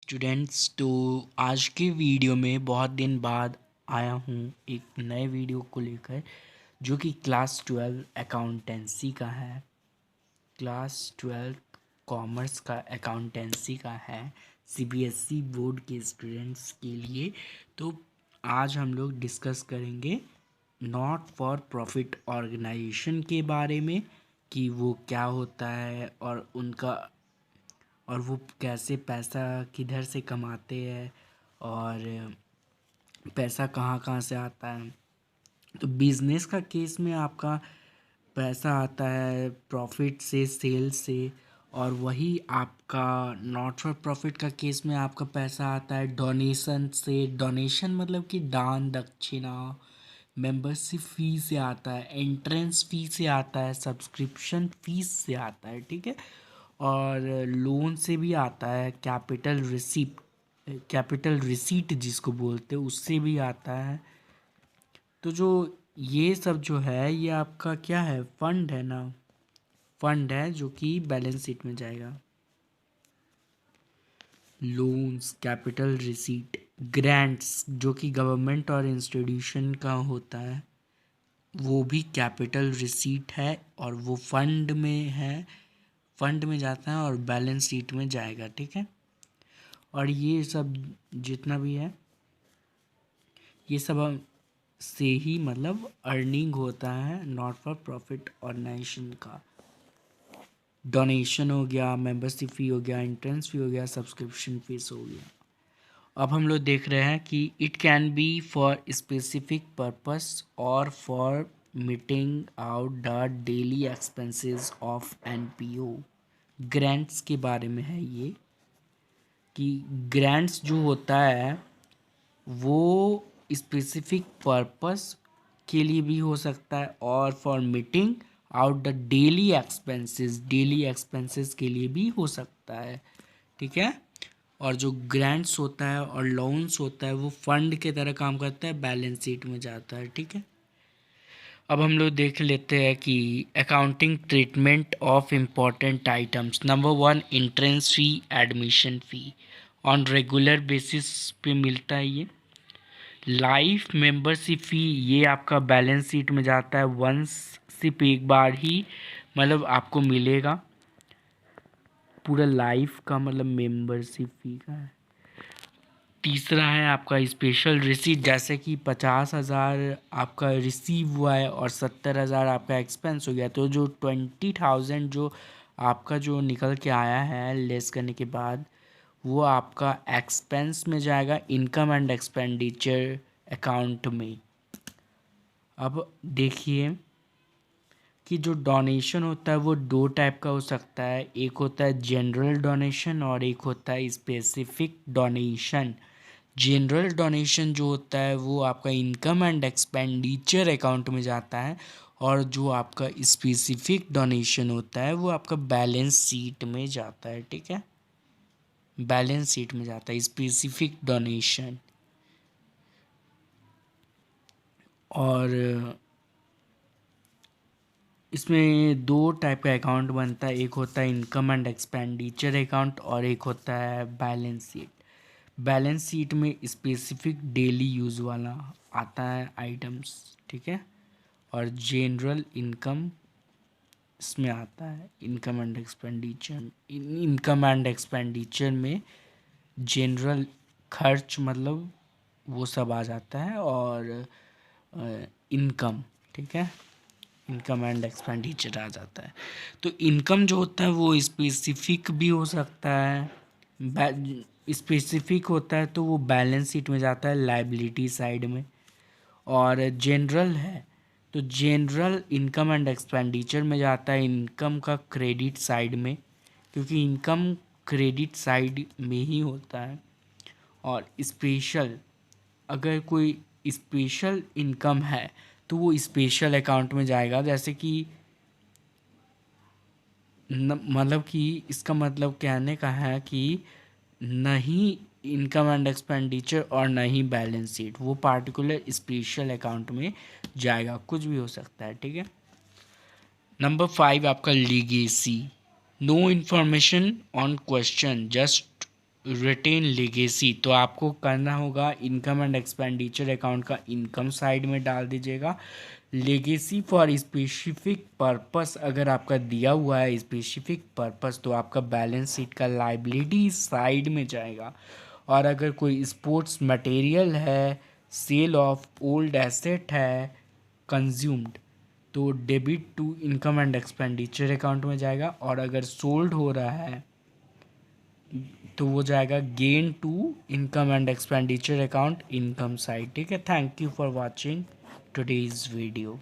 Students, तो आज के वीडियो में बहुत दिन बाद आया हूँ एक नए वीडियो को लेकर, जो कि क्लास 12 अकाउंटेंसी का है। क्लास 12 कॉमर्स का अकाउंटेंसी का है, सीबीएसई बोर्ड के स्टूडेंट्स के लिए। तो आज हम लोग डिस्कस करेंगे नॉट फॉर प्रॉफिट ऑर्गेनाइजेशन के बारे में, कि वो क्या होता है और वो कैसे पैसा किधर से कमाते हैं और पैसा कहाँ कहाँ से आता है। तो बिजनेस का केस में आपका पैसा आता है प्रॉफिट से, सेल से। और वही आपका नॉट फॉर प्रॉफिट का केस में आपका पैसा आता है डोनेशन से। डोनेशन मतलब कि दान दक्षिणा, मेंबरशिप फी से आता है, एंट्रेंस फी से आता है, सब्सक्रिप्शन फीस से आता है, ठीक है। और लोन से भी आता है, कैपिटल रिसीट जिसको बोलते हैं उससे भी आता है। तो जो ये सब जो है ये आपका क्या है, फंड है ना, फंड है जो कि बैलेंस शीट में जाएगा। लोन्स, कैपिटल रिसीट, ग्रांट्स जो कि गवर्नमेंट और इंस्टीट्यूशन का होता है, वो भी कैपिटल रिसीट है और वो फंड में है, फंड में जाता है और बैलेंस शीट में जाएगा, ठीक है। और ये सब जितना भी है ये सब से ही मतलब अर्निंग होता है नॉट फॉर प्रॉफिट ऑर्गेनाइजेशन का। डोनेशन हो गया, मेंबरशिप फ़ी हो गया, एंट्रेंस फ़ी हो गया, सब्सक्रिप्शन फीस हो गया। अब हम लोग देख रहे हैं कि it can be for specific purpose और for meeting out the daily expenses of NPO. Grants के बारे में है ये, कि ग्रांट्स जो होता है वो स्पेसिफिक पर्पस के लिए भी हो सकता है और for meeting out the daily expenses के लिए भी हो सकता है, ठीक है। और जो ग्रांट्स होता है और लोन्स होता है वो फंड के तरह काम करता है, बैलेंस शीट में जाता है, ठीक है। अब हम लोग देख लेते हैं कि accounting treatment of important items. Number 1, entrance fee, admission fee on regular basis पे मिलता है ये। लाइफ मेंबरशिप फ़ी ये आपका बैलेंस शीट में जाता है, वंस सिर्फ एक बार ही मतलब आपको मिलेगा, पूरा लाइफ का मतलब मेंबरशिप फ़ी का है। तीसरा है आपका स्पेशल रिसीट, जैसे कि 50,000 आपका रिसीव हुआ है और 70,000 आपका एक्सपेंस हो गया, तो जो 20,000 जो आपका जो निकल के आया है लेस करने के बाद, वो आपका एक्सपेंस में जाएगा, इनकम एंड एक्सपेंडिचर अकाउंट में। अब देखिए कि जो डोनेशन होता है वो दो टाइप का हो सकता है, एक होता है जनरल डोनेशन और एक होता है स्पेसिफिक डोनेशन। जनरल डोनेशन जो होता है वो आपका इनकम एंड एक्सपेंडिचर अकाउंट में जाता है, और जो आपका स्पेसिफिक डोनेशन होता है वो आपका बैलेंस शीट में जाता है, ठीक है। बैलेंस शीट में जाता है स्पेसिफिक डोनेशन। और इसमें दो टाइप का अकाउंट बनता है, एक होता है इनकम एंड एक्सपेंडिचर अकाउंट और एक होता है बैलेंस शीट। बैलेंस शीट में स्पेसिफिक डेली यूज़ वाला आता है आइटम्स, ठीक है। और जनरल इनकम इसमें आता है, इनकम एंड एक्सपेंडिचर में जनरल खर्च मतलब वो सब आ जाता है, और इनकम, ठीक है, इनकम एंड एक्सपेंडिचर आ जाता है। तो इनकम जो होता है वो स्पेसिफिक भी हो सकता है, स्पेसिफिक होता है तो वो बैलेंस शीट में जाता है लायबिलिटी साइड में। और जनरल है तो जनरल इनकम एंड एक्सपेंडिचर में जाता है, इनकम का क्रेडिट साइड में, क्योंकि इनकम क्रेडिट साइड में ही होता है। और स्पेशल, अगर कोई स्पेशल इनकम है तो वो स्पेशल अकाउंट में जाएगा, जैसे कि मतलब कि इसका मतलब कहने का है कि नहीं इनकम एंड एक्सपेंडिचर और नहीं बैलेंस शीट, वो पार्टिकुलर स्पेशल अकाउंट में जाएगा, कुछ भी हो सकता है, ठीक है। नंबर 5 आपका legacy. No information on question, just written legacy, तो आपको करना होगा इनकम एंड एक्सपेंडिचर अकाउंट का इनकम साइड में डाल दीजिएगा। लेगेसी फॉर स्पेसिफिक पर्पस अगर आपका दिया हुआ है स्पेसिफिक पर्पस, तो आपका बैलेंस शीट का लाइबिलिटी साइड में जाएगा। और अगर कोई स्पोर्ट्स मटेरियल है, सेल ऑफ ओल्ड एसेट है कंज्यूम्ड, तो debit to income and expenditure account में जाएगा। और अगर सोल्ड हो रहा है तो वो जाएगा gain to income and expenditure account income side. ठीक है, thank you for watching today's video.